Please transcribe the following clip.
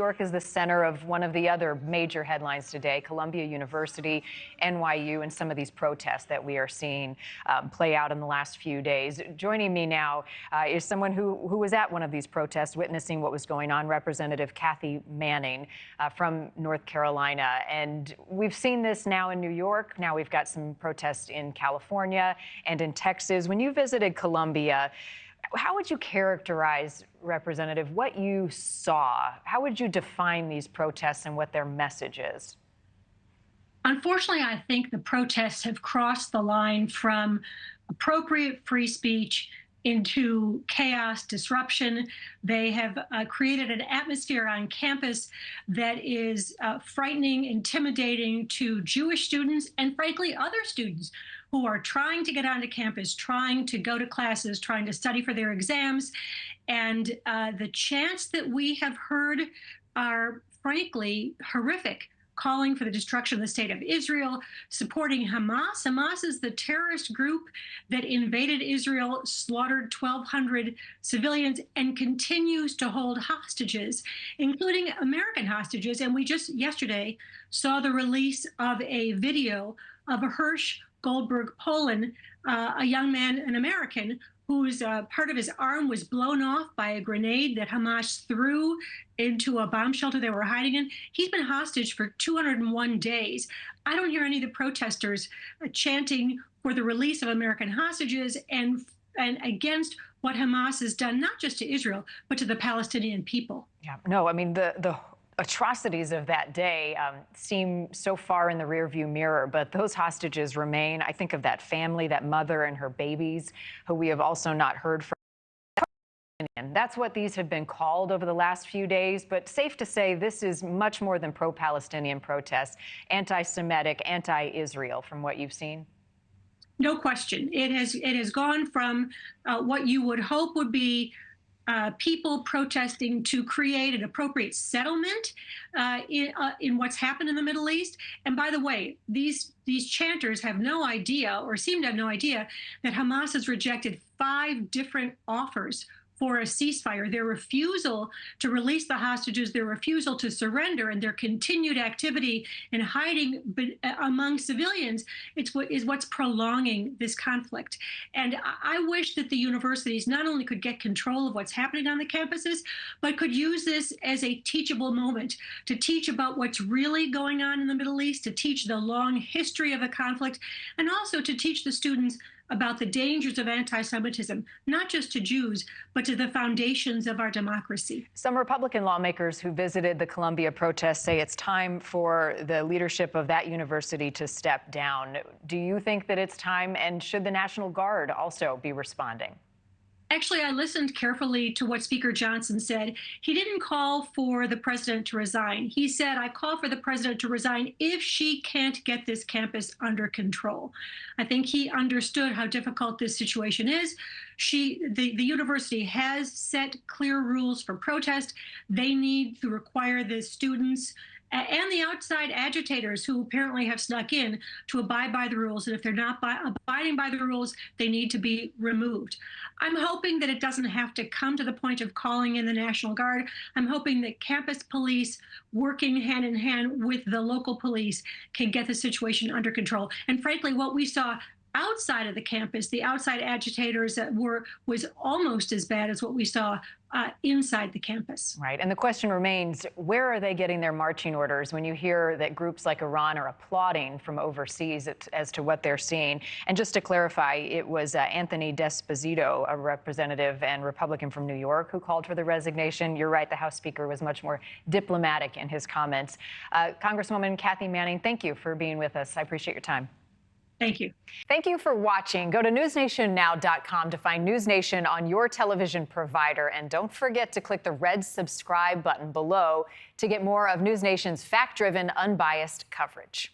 York is the center of one of the other major headlines today, Columbia University, NYU, and some of these protests that we are seeing play out in the last few days. Joining me now is someone who was at one of these protests, witnessing what was going on, Representative Kathy Manning from North Carolina. And we've seen this now in New York. Now we've got some protests in California and in Texas. When you visited Columbia, how would you characterize, Representative, what you saw? How would you define these protests and what their message is? Unfortunately, I think the protests have crossed the line from appropriate free speech into chaos, disruption. They have created an atmosphere on campus that is frightening, intimidating to Jewish students and, frankly, other students who are trying to get onto campus, trying to go to classes, trying to study for their exams. And the chants that we have heard are, frankly, horrific, calling for the destruction of the state of Israel, supporting Hamas. Hamas is the terrorist group that invaded Israel, slaughtered 1,200 civilians, and continues to hold hostages, including American hostages. And we just yesterday saw the release of a video of Hirsch Goldberg Poland, a young man, an American, whose part of his arm was blown off by a grenade that Hamas threw into a bomb shelter they were hiding in. He's been hostage for 201 days. I don't hear any of the protesters chanting for the release of American hostages and against what Hamas has done, not just to Israel, but to the Palestinian people. Yeah, no, I mean, the atrocities of that day seem so far in the rearview mirror, but those hostages remain. I think of that family, that mother and her babies, who we have also not heard from. That's what these have been called over the last few days, but safe to say this is much more than pro-Palestinian protests, anti-Semitic, anti-Israel, from what you've seen. No question. It has gone from what you would hope would be people protesting to create an appropriate settlement in what's happened in the Middle East. And by the way, these chanters have no idea, or seem to have no idea, that Hamas has rejected 5 different offers for a ceasefire. Their refusal to release the hostages, their refusal to surrender, and their continued activity in hiding among civilians is what's prolonging this conflict. And I wish that the universities not only could get control of what's happening on the campuses, but could use this as a teachable moment to teach about what's really going on in the Middle East, to teach the long history of the conflict, and also to teach the students about the dangers of anti-Semitism, not just to Jews, but to the foundations of our democracy. Some Republican lawmakers who visited the Columbia protests say it's time for the leadership of that university to step down. Do you think that it's time, and should the National Guard also be responding? Actually, I listened carefully to what Speaker Johnson said. He didn't call for the president to resign. He said, I call for the president to resign if she can't get this campus under control. I think he understood how difficult this situation is. The university has set clear rules for protest. They need to require the students and the outside agitators who apparently have snuck in to abide by the rules. And if they're not abiding by the rules, they need to be removed. I'm hoping that it doesn't have to come to the point of calling in the National Guard. I'm hoping that campus police, working hand in hand with the local police, can get the situation under control. And frankly, what we saw outside of the campus, the outside agitators was almost as bad as what we saw inside the campus. Right. And the question remains, where are they getting their marching orders when you hear that groups like Iran are applauding from overseas as to what they're seeing? And just to clarify, it was Anthony D'Esposito, a representative and Republican from New York, who called for the resignation. You're right, the House Speaker was much more diplomatic in his comments. Congresswoman Kathy Manning, thank you for being with us. I appreciate your time. Thank you. Thank you for watching. Go to newsnationnow.com to find NewsNation on your television provider. And don't forget to click the red subscribe button below to get more of NewsNation's fact-driven, unbiased coverage.